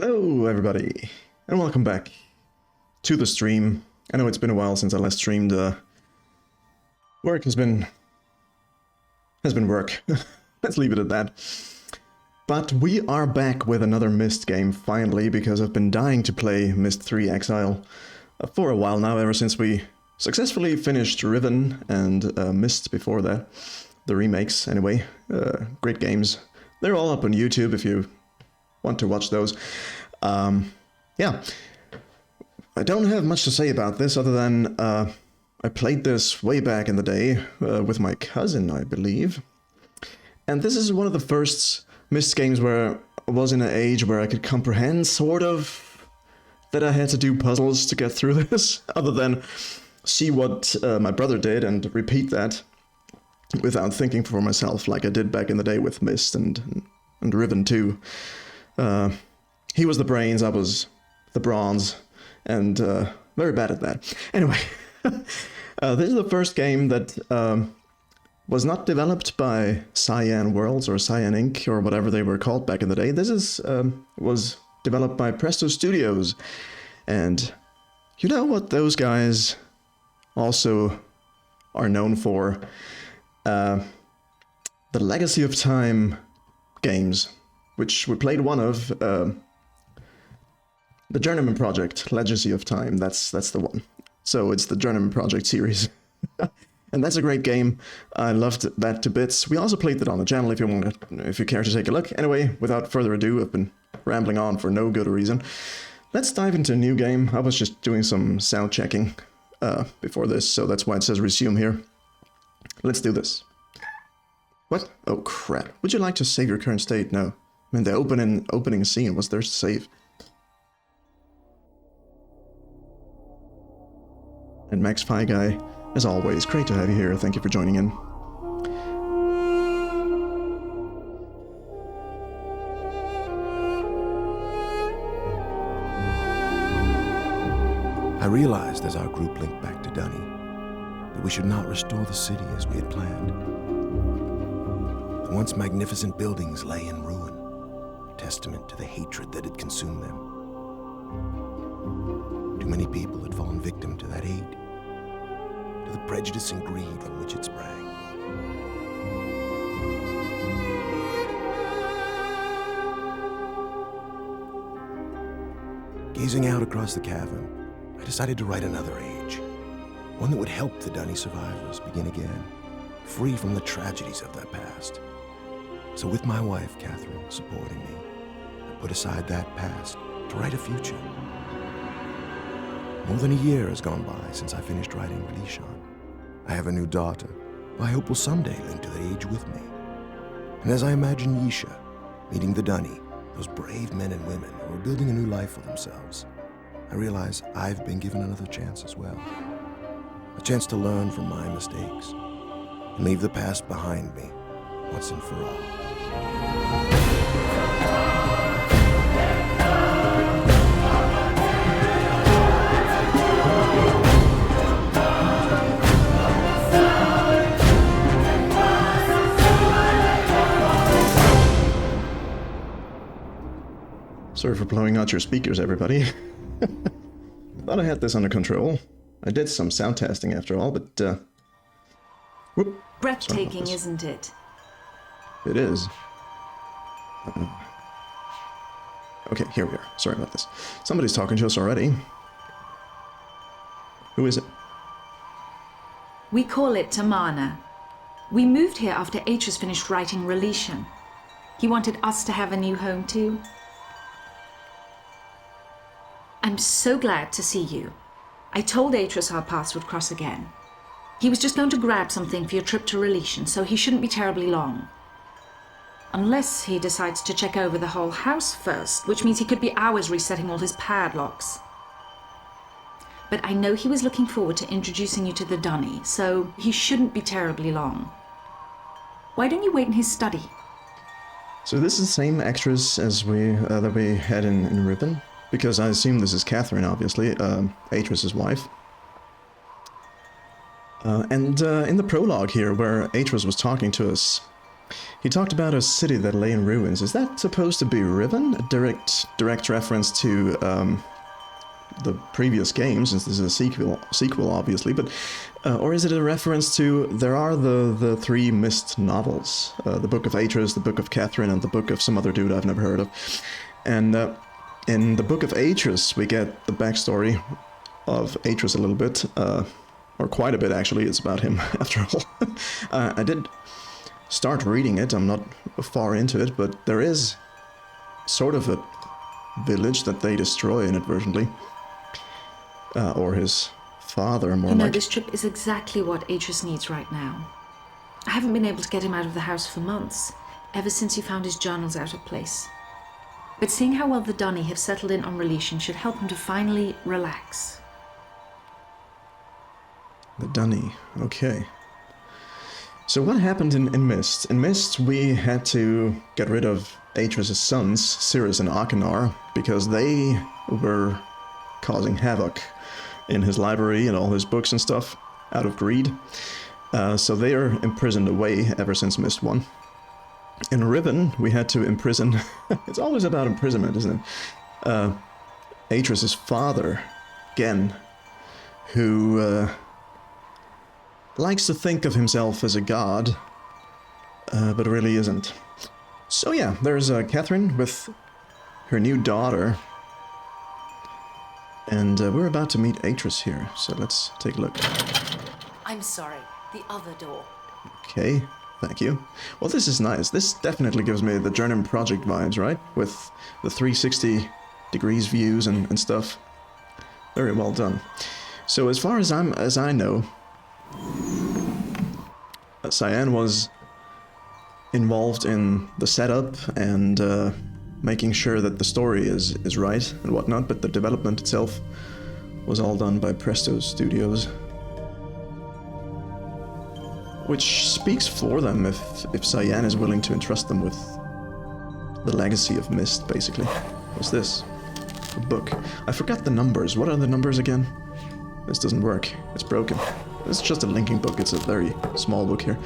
Hello everybody, and welcome back to the stream. I know it's been a while since I last streamed. Work has been work. Let's leave it at that. But we are back with another Myst game, finally, because I've been dying to play Myst 3 Exile for a while now, ever since we successfully finished Riven and Myst before that. The remakes, anyway. Great games. They're all up on YouTube if you want to watch those. Yeah. I don't have much to say about this other than I played this way back in the day with my cousin, I believe. And this is one of the first Myst games where I was in an age where I could comprehend, sort of, that I had to do puzzles to get through this, other than see what my brother did and repeat that without thinking for myself, like I did back in the day with Myst and Riven too. He was the brains, I was the bronze, and very bad at that. Anyway, this is the first game that was not developed by Cyan Worlds or Cyan Inc. or whatever they were called back in the day. This is was developed by Presto Studios, and you know what those guys also are known for? The Legacy of Time games, which we played one of. The Journeyman Project, Legacy of Time, that's the one. So it's the Journeyman Project series. And that's a great game. I loved that to bits. We also played it on the channel if you care to take a look. Anyway, without further ado, I've been rambling on for no good reason. Let's dive into a new game. I was just doing some sound checking before this, so that's why it says resume here. Let's do this. What? Oh crap. Would you like to save your current state? No. I mean, the opening scene was there to save. And Max Pie Guy, as always, great to have you here. Thank you for joining in. I realized as our group linked back to Dunny that we should not restore the city as we had planned. The once magnificent buildings lay in ruin, a testament to the hatred that had consumed them. Too many people had fallen victim to that hate, to the prejudice and greed from which it sprang. Gazing out across the cavern, I decided to write another age, one that would help the Dunny survivors begin again, free from the tragedies of their past. So with my wife, Catherine, supporting me, I put aside that past to write a future. More than a year has gone by since I finished writing Relishon. I have a new daughter, who I hope will someday link to the age with me. And as I imagine Yisha meeting the Dunny, those brave men and women who are building a new life for themselves, I realize I've been given another chance as well. A chance to learn from my mistakes and leave the past behind me once and for all. Sorry for blowing out your speakers, everybody. Thought I had this under control. I did some sound testing after all, but whoop. Breathtaking, isn't it? It is. Okay, here we are. Sorry about this. Somebody's talking to us already. Who is it? We call it Tamana. We moved here after Atreus finished writing Relishon. He wanted us to have a new home too. I'm so glad to see you. I told Atreus our paths would cross again. He was just going to grab something for your trip to Relishon, so he shouldn't be terribly long. Unless he decides to check over the whole house first, which means he could be hours resetting all his padlocks. But I know he was looking forward to introducing you to the Dunny, so he shouldn't be terribly long. Why don't you wait in his study? So this is the same actress as that we had in Riven? Because I assume this is Catherine, obviously, Atreus' wife. And in the prologue here, where Atreus was talking to us, He talked about a city that lay in ruins. Is that supposed to be Riven? A direct reference to the previous game, since this is a sequel obviously, but or is it a reference to, there are the three Myst novels, the Book of Atreus, the Book of Catherine, and the Book of some other dude I've never heard of. And in the Book of Atreus, we get the backstory of Atreus a little bit, or quite a bit actually. It's about him after all. I did start reading it, I'm not far into it, but there is sort of a village that they destroy inadvertently. Or his father, more like. This trip is exactly what Atreus needs right now. I haven't been able to get him out of the house for months, ever since he found his journals out of place. But seeing how well the Dunny have settled in on Relation should help him to finally relax. The Dunny, okay. So what happened in Myst? In Myst, we had to get rid of Atreus' sons, Cirrus and Achenar, because they were causing havoc in his library and all his books and stuff, out of greed. So they are imprisoned away ever since Myst 1. In Riven, we had to imprison... it's always about imprisonment, isn't it? Atreus' father, Gen, who likes to think of himself as a god, but really isn't. So yeah, there's Catherine with her new daughter, and we're about to meet Atreus here, so let's take a look. I'm sorry, the other door. Okay, thank you. Well, this is nice. This definitely gives me the Journeyman Project vibes, right? With the 360 degrees views and stuff. Very well done. So as far as I know, Cyan was involved in the setup and making sure that the story is right and whatnot, but the development itself was all done by Presto Studios. Which speaks for them if Cyan is willing to entrust them with the legacy of Myst, basically. What's this? A book. I forgot the numbers. What are the numbers again? This doesn't work. It's broken. It's just a linking book. It's a very small book here.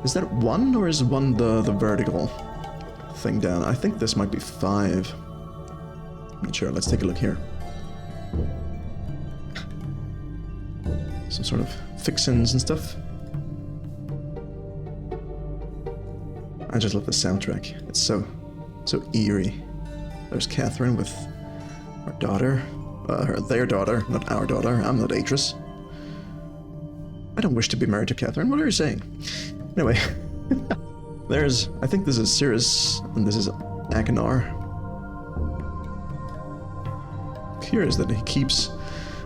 Is that 1 or is 1 the vertical thing down? I think this might be 5. I'm not sure. Let's take a look here. Some sort of fixins and stuff. I just love the soundtrack. It's so eerie. There's Catherine with her daughter. Their daughter, not our daughter. I'm not Atreus. I don't wish to be married to Catherine. What are you saying? Anyway, I think this is Cirrus, and this is Achenar. Curious that he keeps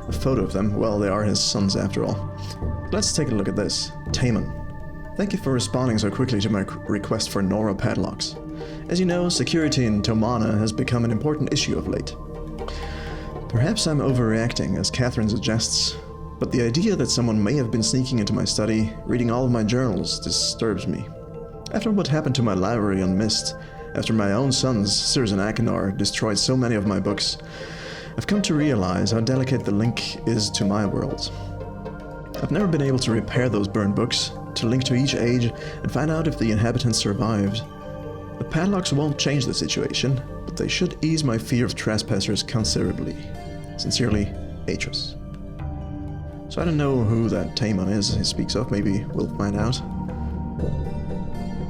a photo of them. Well, they are his sons after all. Let's take a look at this. Taemon. Thank you for responding so quickly to my request for Nora padlocks. As you know, security in Tomana has become an important issue of late. Perhaps I'm overreacting, as Catherine suggests, but the idea that someone may have been sneaking into my study, reading all of my journals, disturbs me. After what happened to my library on Myst, after my own sons, Cirrus and Achenar, destroyed so many of my books, I've come to realize how delicate the link is to my world. I've never been able to repair those burned books, to link to each age and find out if the inhabitants survived. The padlocks won't change the situation, but they should ease my fear of trespassers considerably. Sincerely, Atreus. So I don't know who that Taemon is he speaks of. Maybe we'll find out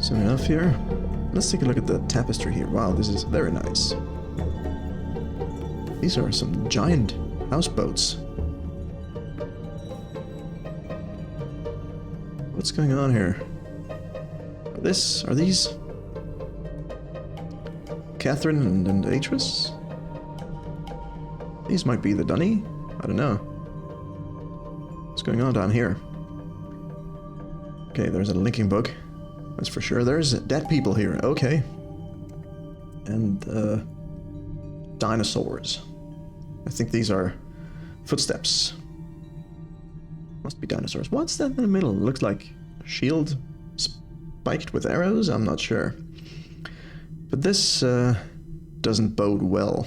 soon enough here. Let's take a look at the tapestry here. Wow, this is very nice. These are some giant houseboats. What's going on here? Are these Catherine and Atreus? These might be the Dunny? I don't know. What's going on down here? Okay, there's a linking book. That's for sure. There's dead people here. Okay. And dinosaurs. I think these are footsteps. Must be dinosaurs. What's that in the middle? It looks like a shield spiked with arrows? I'm not sure. But this doesn't bode well.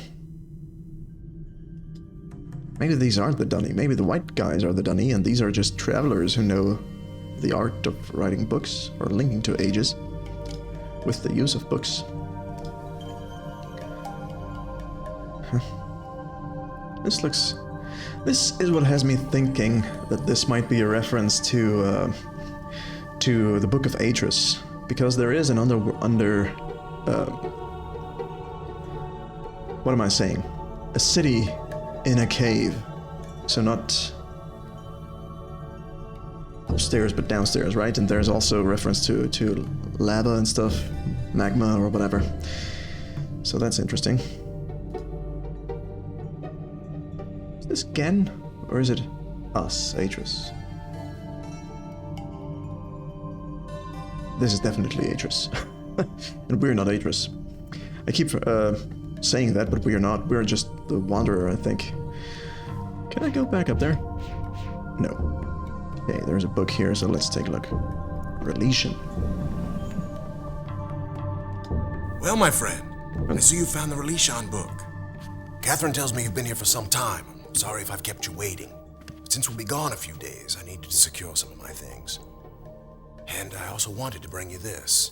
Maybe these aren't the Dunny. Maybe the white guys are the Dunny, and these are just travelers who know the art of writing books or linking to ages. with the use of books. Huh. This is what has me thinking that this might be a reference to the Book of Atris, because there is an what am I saying? A city in a cave. So not upstairs, but downstairs, right? And there's also reference to lava and stuff, magma or whatever. So that's interesting. Is this Gen, or is it us, Atris? This is definitely Atris. And we're not Atris. I keep saying that, but we are not. We're just the Wanderer, I think. Can I go back up there? No. Okay, there's a book here, so let's take a look. Relation. Well, my friend, I see you found the Relation book. Catherine tells me you've been here for some time. I'm sorry if I've kept you waiting. But since we'll be gone a few days, I need to secure some of my things. And I also wanted to bring you this.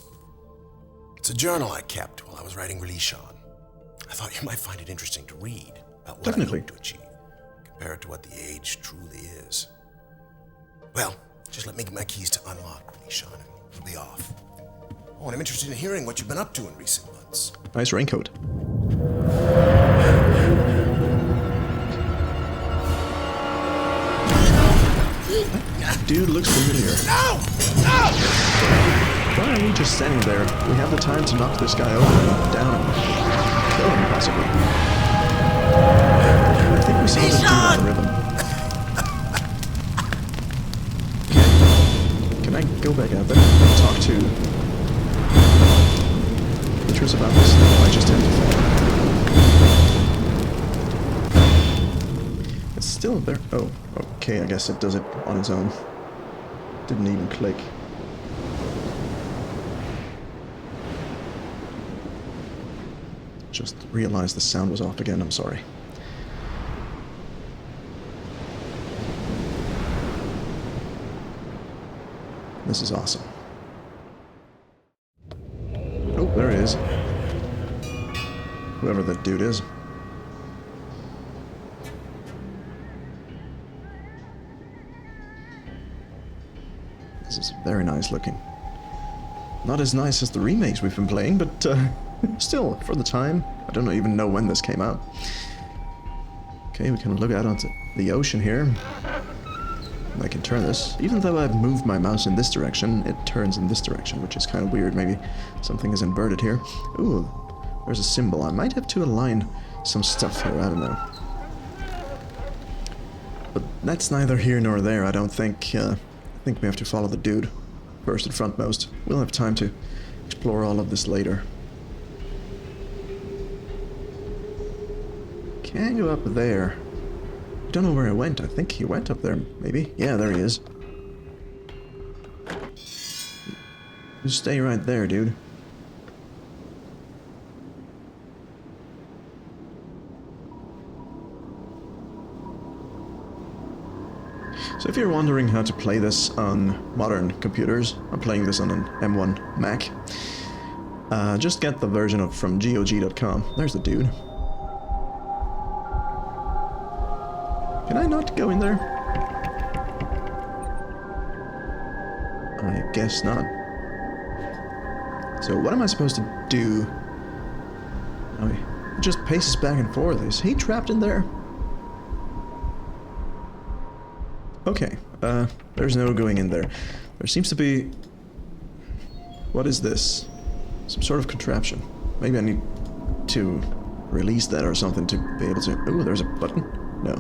It's a journal I kept while I was writing Relation. I thought you might find it interesting to read about what I hope to achieve, compare it to what the age truly is. Well, just let me get my keys to unlock Relation, and we'll be off. Oh, and I'm interested in hearing what you've been up to in recent months. Nice raincoat. Dude looks familiar. No! No! Why are we just standing there? We have the time to knock this guy over and down and kill him, possibly. I think we saw this dude on Riven. Can I go back out there and talk to Beatrice about this? No, I just have to fall. It's still there. Oh, okay, I guess it does it on its own. Didn't even click. Just realized the sound was off again, I'm sorry. This is awesome. Oh, there he is. Whoever that dude is. This is very nice looking. Not as nice as the remakes we've been playing, but still, for the time. I don't even know when this came out. Okay, we can look out onto the ocean here. I can turn this. Even though I've moved my mouse in this direction, it turns in this direction, which is kind of weird. Maybe something is inverted here. Ooh, there's a symbol. I might have to align some stuff here, I don't know. But that's neither here nor there, I don't think. I think we have to follow the dude first and frontmost. We'll have time to explore all of this later. Can't go up there. I don't know where he went. I think he went up there, maybe. Yeah, there he is. You stay right there, dude. So if you're wondering how to play this on modern computers, I'm playing this on an M1 Mac. Just get the version from GOG.com. There's the dude. Can I not go in there? I guess not. So what am I supposed to do? Oh, he just paces back and forth. Is he trapped in there? Okay, there's no going in there. There seems to be... What is this? Some sort of contraption. Maybe I need to release that or something to be able to... Ooh, there's a button? No.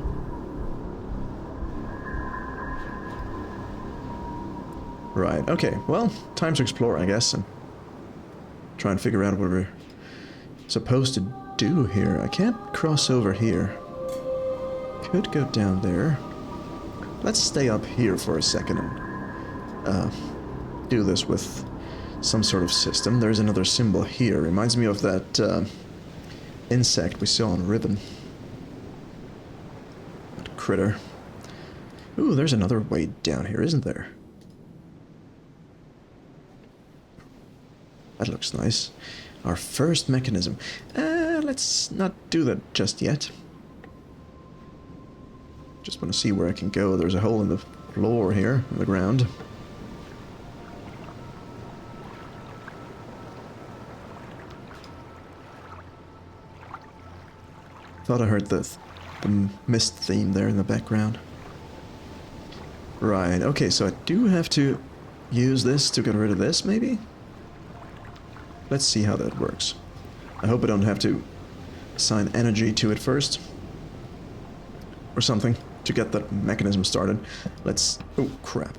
Right, okay, well, time to explore, I guess, and try and figure out what we're supposed to do here. I can't cross over here. Could go down there. Let's stay up here for a second and do this with some sort of system. There's another symbol here. Reminds me of that insect we saw on Riven. That critter. Ooh, there's another way down here, isn't there? That looks nice. Our first mechanism. Let's not do that just yet. Just want to see where I can go. There's a hole in the floor here, in the ground. Thought I heard the Myst theme there in the background. Right, okay, so I do have to use this to get rid of this, maybe? Let's see how that works. I hope I don't have to assign energy to it first. Or something, to get that mechanism started. Let's... oh, crap.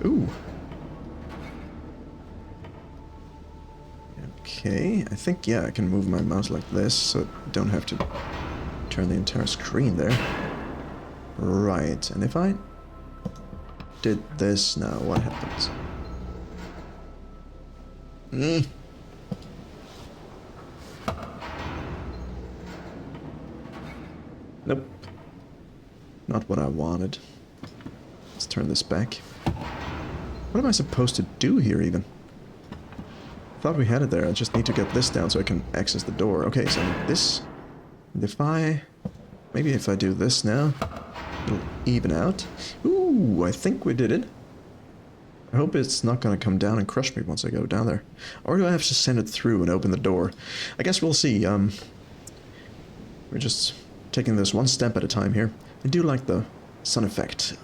Ooh. Okay, I think, yeah, I can move my mouse like this, so I don't have to turn the entire screen there. Right, and if I did this now, what happens? Nope. Not what I wanted. Let's turn this back. What am I supposed to do here, even? I thought we had it there. I just need to get this down so I can access the door. Okay, so this... if I... maybe if I do this now, it'll even out. Ooh, I think we did it. I hope it's not gonna come down and crush me once I go down there. Or do I have to send it through and open the door? I guess we'll see. We're just taking this one step at a time here. I do like the sun effect.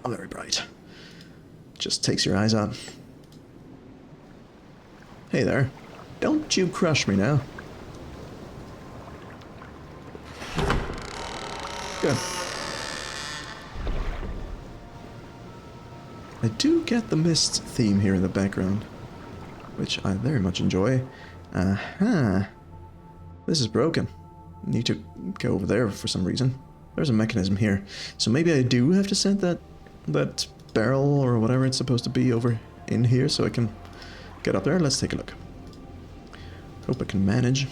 Oh, very bright. Just takes your eyes out. Hey there. Don't you crush me now. Good. I do get the Myst theme here in the background, which I very much enjoy. Aha. This is broken. Need to go over there for some reason. There's a mechanism here. So maybe I do have to send that barrel or whatever it's supposed to be over in here so I can get up there. Let's take a look. Hope I can manage.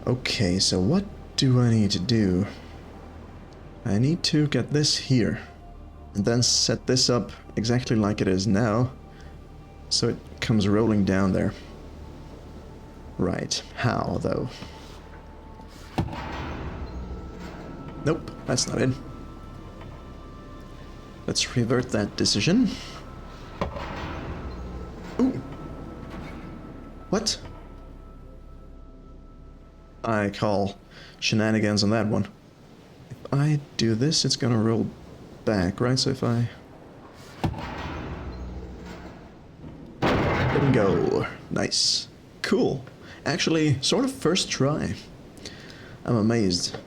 Okay, so what do I need to do? I need to get this here and then set this up exactly like it is now so it comes rolling down there. Right, how though? Nope, that's not it. Let's revert that decision. Ooh. What? I call shenanigans on that one. If I do this, it's gonna roll back, right? So if I... bingo. Nice. Cool. Actually, sort of first try. I'm amazed.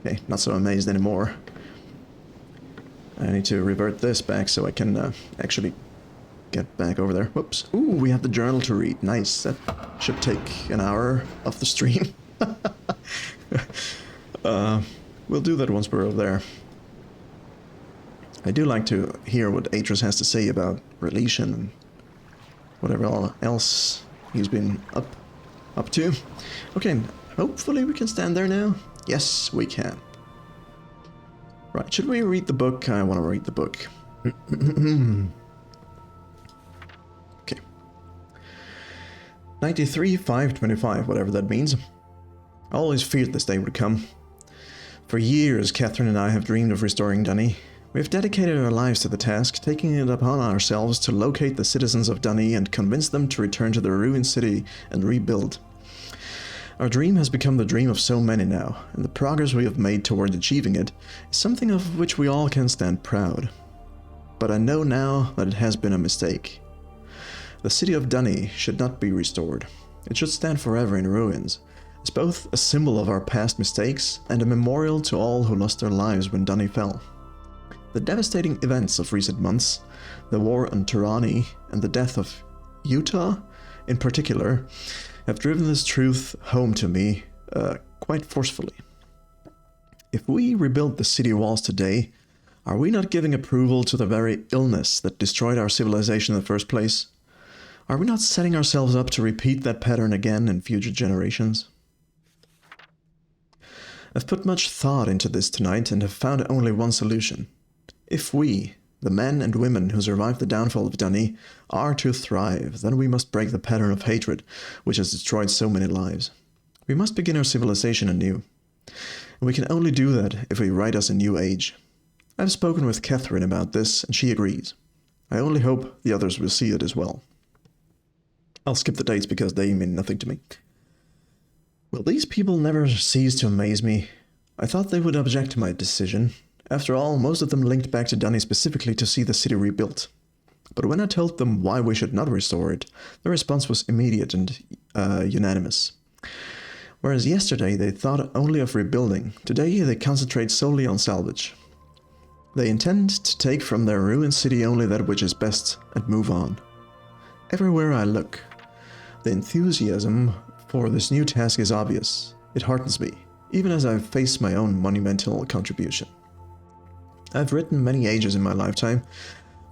Okay, not so amazed anymore. I need to revert this back so I can actually get back over there. Whoops. Ooh, we have the journal to read. Nice. That should take an hour of the stream. We'll do that once we're over there. I do like to hear what Atreus has to say about Relation and whatever else he's been up to. Okay, hopefully we can stand there now. Yes, we can. Right, should we read the book? I want to read the book. Okay. 93-525, whatever that means. I always feared this day would come. For years, Catherine and I have dreamed of restoring Dunny. We have dedicated our lives to the task, taking it upon ourselves to locate the citizens of Dunny and convince them to return to their ruined city and rebuild. Our dream has become the dream of so many now, and the progress we have made toward achieving it is something of which we all can stand proud. But I know now that it has been a mistake. The city of Dunny should not be restored. It should stand forever in ruins, as both a symbol of our past mistakes and a memorial to all who lost their lives when Dunny fell. The devastating events of recent months, the war on Tyranny and the death of Utah in particular, have driven this truth home to me quite forcefully. If we rebuild the city walls today, are we not giving approval to the very illness that destroyed our civilization in the first place? Are we not setting ourselves up to repeat that pattern again in future generations? I've put much thought into this tonight and have found only one solution. If we, the men and women who survived the downfall of Dani, are to thrive, then we must break the pattern of hatred which has destroyed so many lives. We must begin our civilization anew. And we can only do that if we write us a new age. I've spoken with Catherine about this, and she agrees. I only hope the others will see it as well. I'll skip the dates because they mean nothing to me. Will these people never cease to amaze me? I thought they would object to my decision. After all, most of them linked back to Dani specifically to see the city rebuilt. But when I told them why we should not restore it, their response was immediate and unanimous. Whereas yesterday they thought only of rebuilding, today they concentrate solely on salvage. They intend to take from their ruined city only that which is best and move on. Everywhere I look, the enthusiasm for this new task is obvious. It heartens me, even as I face my own monumental contribution. I've written many ages in my lifetime,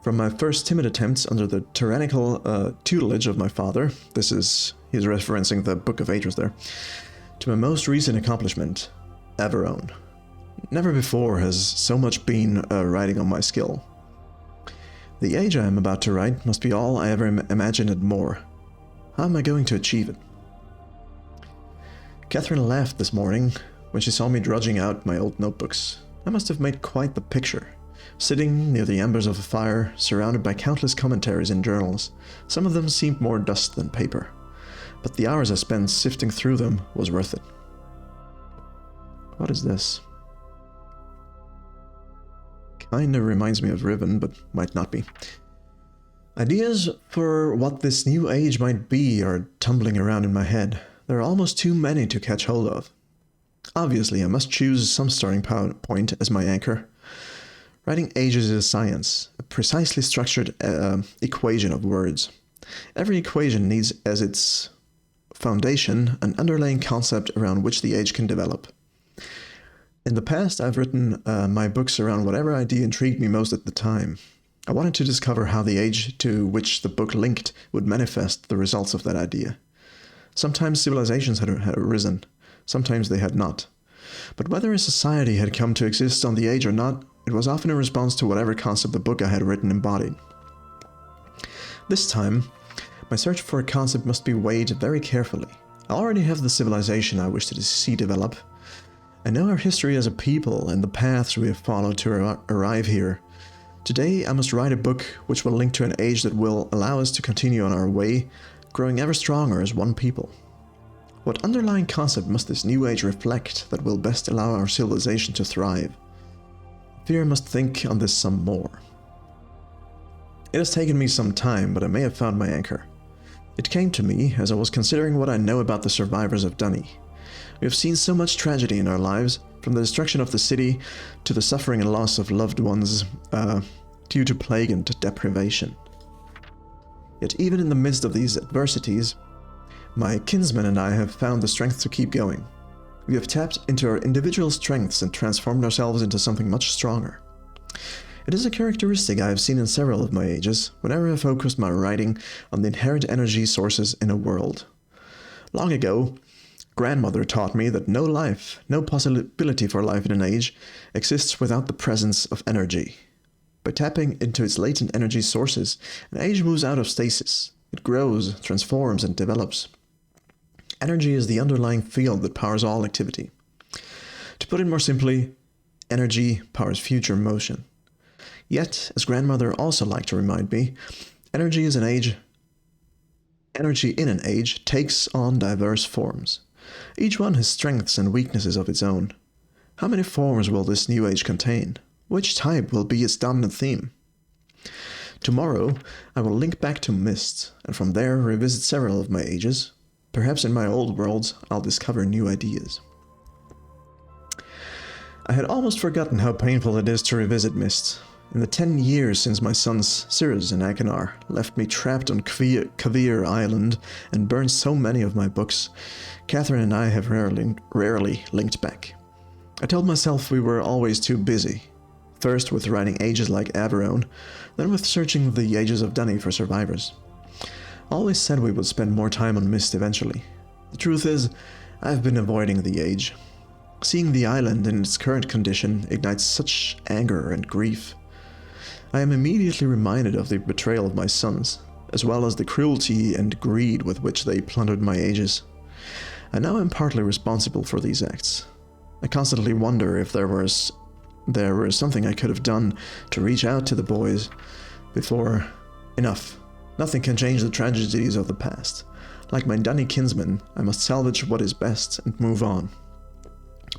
from my first timid attempts under the tyrannical tutelage of my father, he's referencing the Book of Ages there, to my most recent accomplishment, Averon. Never before has so much been riding on my skill. The age I am about to write must be all I ever imagined and more. How am I going to achieve it? Catherine laughed this morning when she saw me drudging out my old notebooks. I must have made quite the picture. Sitting near the embers of a fire, surrounded by countless commentaries and journals, some of them seemed more dust than paper. But the hours I spent sifting through them was worth it. What is this? Kinda reminds me of Riven, but might not be. Ideas for what this new age might be are tumbling around in my head. There are almost too many to catch hold of. Obviously, I must choose some starting point as my anchor. Writing ages is a science, a precisely structured equation of words. Every equation needs as its foundation an underlying concept around which the age can develop. In the past, I've written my books around whatever idea intrigued me most at the time. I wanted to discover how the age to which the book linked would manifest the results of that idea. Sometimes civilizations had arisen, sometimes they had not. But whether a society had come to exist on the age or not, it was often in response to whatever concept the book I had written embodied. This time, my search for a concept must be weighed very carefully. I already have the civilization I wish to see develop. I know our history as a people and the paths we have followed to arrive here. Today, I must write a book which will link to an age that will allow us to continue on our way, growing ever stronger as one people. What underlying concept must this new age reflect that will best allow our civilization to thrive? Fear must think on this some more. It has taken me some time, but I may have found my anchor. It came to me as I was considering what I know about the survivors of Dani. We have seen so much tragedy in our lives, from the destruction of the city to the suffering and loss of loved ones due to plague and deprivation. Yet even in the midst of these adversities, my kinsmen and I have found the strength to keep going. We have tapped into our individual strengths and transformed ourselves into something much stronger. It is a characteristic I have seen in several of my ages, whenever I focused my writing on the inherent energy sources in a world. Long ago, grandmother taught me that no life, no possibility for life in an age, exists without the presence of energy. By tapping into its latent energy sources, an age moves out of stasis. It grows, transforms, and develops. Energy is the underlying field that powers all activity. To put it more simply, energy powers future motion. Yet, as grandmother also liked to remind me, energy in an age takes on diverse forms. Each one has strengths and weaknesses of its own. How many forms will this new age contain? Which type will be its dominant theme? Tomorrow, I will link back to Myst, and from there revisit several of my ages. Perhaps in my old worlds, I'll discover new ideas. I had almost forgotten how painful it is to revisit Myst. In the 10 years since my sons Cirrus and Achenar left me trapped on Kavir Island and burned so many of my books, Catherine and I have rarely linked back. I told myself we were always too busy. First with writing ages like Averon, then with searching the ages of Dani for survivors. Always said we would spend more time on Myst eventually. The truth is, I've been avoiding the age. Seeing the island in its current condition ignites such anger and grief. I am immediately reminded of the betrayal of my sons, as well as the cruelty and greed with which they plundered my ages. And now I'm partly responsible for these acts. I constantly wonder if there was something I could have done to reach out to the boys before. Enough. Nothing can change the tragedies of the past. Like my Dunny kinsman, I must salvage what is best and move on.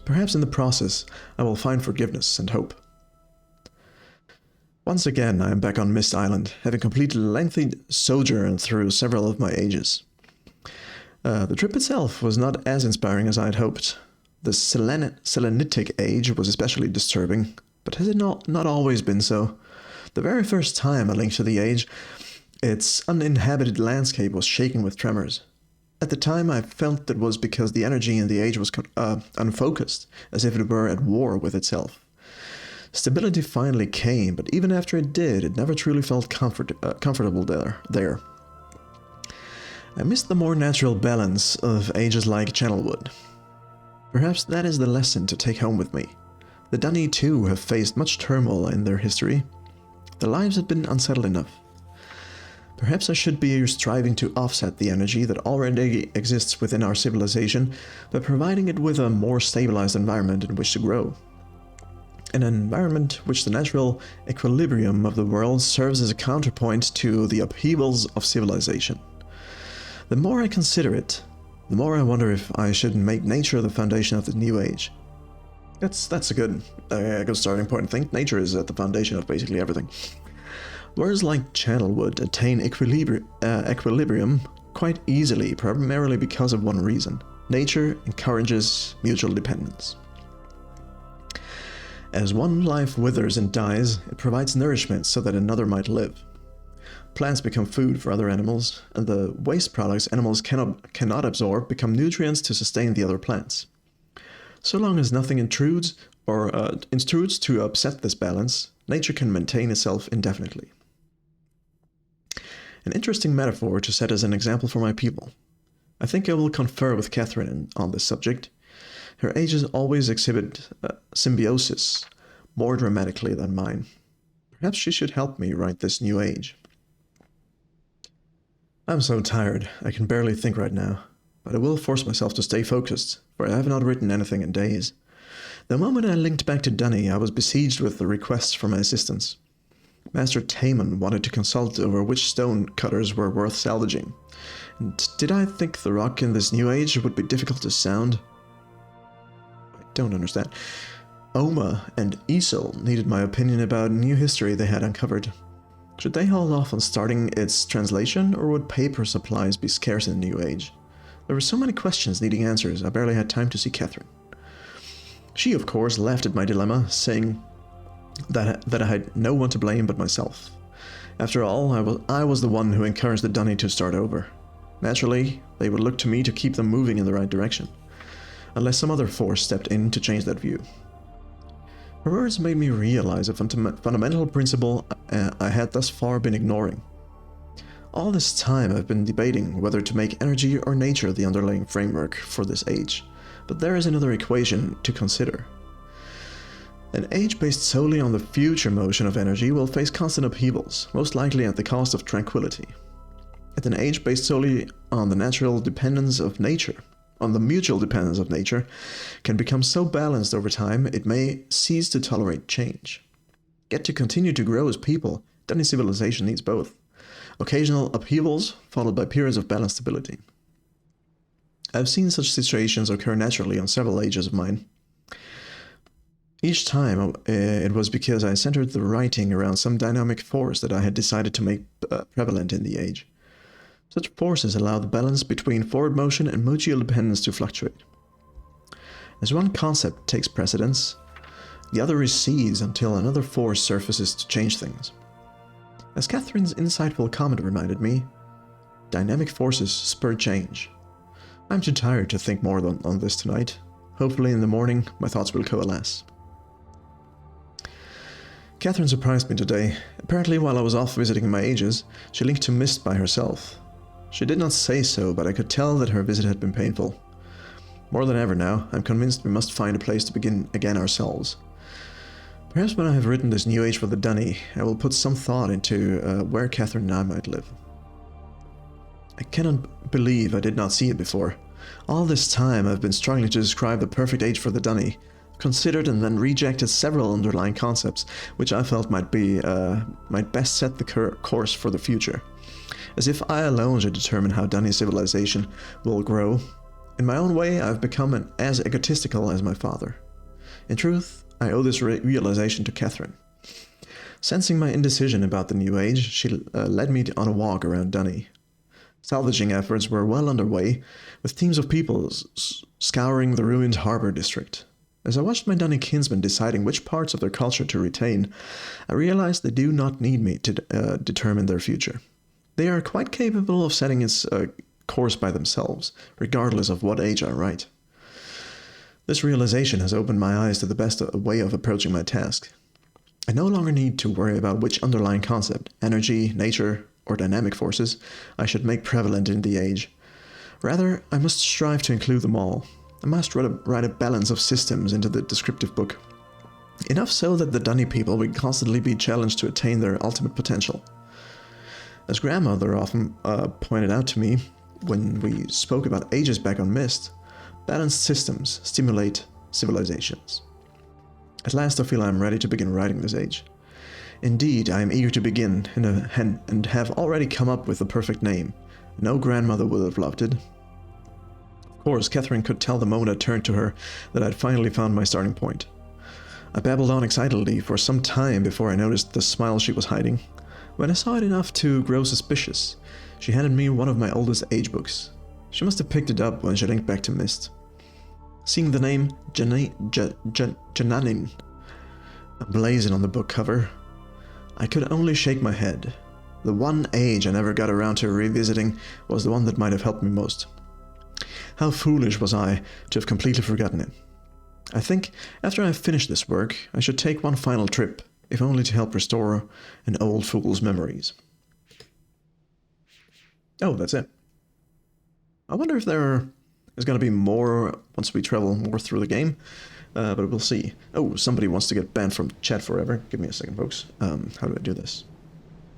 Perhaps in the process, I will find forgiveness and hope. Once again, I am back on Myst Island, having completed a lengthy sojourn through several of my ages. The trip itself was not as inspiring as I had hoped. The Selenitic age was especially disturbing, but has it not always been so? The very first time I linked to the age, its uninhabited landscape was shaken with tremors. At the time, I felt that was because the energy in the age was unfocused, as if it were at war with itself. Stability finally came, but even after it did, it never truly felt comfortable there. I missed the more natural balance of ages like Channelwood. Perhaps that is the lesson to take home with me. The Dunny too have faced much turmoil in their history. Their lives have been unsettled enough. Perhaps I should be striving to offset the energy that already exists within our civilization by providing it with a more stabilized environment in which to grow. An environment which the natural equilibrium of the world serves as a counterpoint to the upheavals of civilization. The more I consider it, the more I wonder if I should make nature the foundation of the new age. That's a good starting point. I think nature is at the foundation of basically everything. Words like Channelwood attain equilibrium quite easily, primarily because of one reason. Nature encourages mutual dependence. As one life withers and dies, it provides nourishment so that another might live. Plants become food for other animals, and the waste products animals cannot absorb become nutrients to sustain the other plants. So long as nothing intrudes to upset this balance, nature can maintain itself indefinitely. An interesting metaphor to set as an example for my people. I think I will confer with Catherine on this subject. Her ages always exhibit symbiosis more dramatically than mine. Perhaps she should help me write this new age. I'm so tired, I can barely think right now, but I will force myself to stay focused, for I have not written anything in days. The moment I linked back to Dunny, I was besieged with the requests for my assistance. Master Taman wanted to consult over which stone cutters were worth salvaging. And did I think the rock in this new age would be difficult to sound? I don't understand. Oma and Exile needed my opinion about new history they had uncovered. Should they hold off on starting its translation, or would paper supplies be scarce in the new age? There were so many questions needing answers, I barely had time to see Catherine. She, of course, laughed at my dilemma, saying that I had no one to blame but myself. After all, I was the one who encouraged the Dunny to start over. Naturally, they would look to me to keep them moving in the right direction, unless some other force stepped in to change that view. Her words made me realize a fundamental principle I had thus far been ignoring. All this time I've been debating whether to make energy or nature the underlying framework for this age, but there is another equation to consider. An age based solely on the future motion of energy will face constant upheavals, most likely at the cost of tranquility. And an age based solely on the natural dependence of nature, on the mutual dependence of nature, can become so balanced over time it may cease to tolerate change. Yet to continue to grow as people, Dunny civilization needs both. Occasional upheavals, followed by periods of balanced stability. I've seen such situations occur naturally on several ages of mine. Each time, it was because I centered the writing around some dynamic force that I had decided to make prevalent in the age. Such forces allow the balance between forward motion and mutual dependence to fluctuate. As one concept takes precedence, the other recedes until another force surfaces to change things. As Catherine's insightful comment reminded me, dynamic forces spur change. I'm too tired to think more on this tonight. Hopefully in the morning, my thoughts will coalesce. Catherine surprised me today. Apparently while I was off visiting my ages, she linked to Myst by herself. She did not say so, but I could tell that her visit had been painful. More than ever now, I'm convinced we must find a place to begin again ourselves. Perhaps when I have written this new age for the Dunny, I will put some thought into where Catherine and I might live. I cannot believe I did not see it before. All this time I've been struggling to describe the perfect age for the Dunny, considered and then rejected several underlying concepts, which I felt might best set the course for the future. As if I alone should determine how Dunny civilization will grow. In my own way, I've become as egotistical as my father. In truth, I owe this realization to Catherine. Sensing my indecision about the new age, she led me on a walk around Dunny. Salvaging efforts were well underway, with teams of people scouring the ruined harbor district. As I watched my Dunny kinsmen deciding which parts of their culture to retain, I realized they do not need me to determine their future. They are quite capable of setting its course by themselves, regardless of what age I write. This realization has opened my eyes to the best way of approaching my task. I no longer need to worry about which underlying concept, energy, nature, or dynamic forces, I should make prevalent in the age. Rather, I must strive to include them all. I must write a balance of systems into the descriptive book. Enough so that the Dunny people will constantly be challenged to attain their ultimate potential. As grandmother often pointed out to me when we spoke about ages back on Myst, balanced systems stimulate civilizations. At last I feel I am ready to begin writing this age. Indeed, I am eager to begin and have already come up with the perfect name. No grandmother would have loved it. Of course, Catherine could tell the moment I turned to her that I'd finally found my starting point. I babbled on excitedly for some time before I noticed the smile she was hiding. When I saw it enough to grow suspicious, she handed me one of my oldest age books. She must have picked it up when she linked back to Myst. Seeing the name Jananin emblazoned on the book cover, I could only shake my head. The one age I never got around to revisiting was the one that might have helped me most. How foolish was I to have completely forgotten it. I think after I have finished this work, I should take one final trip, if only to help restore an old fool's memories. Oh, that's it. I wonder if there is going to be more once we travel more through the game, but we'll see. Oh, somebody wants to get banned from chat forever. Give me a second, folks. How do I do this?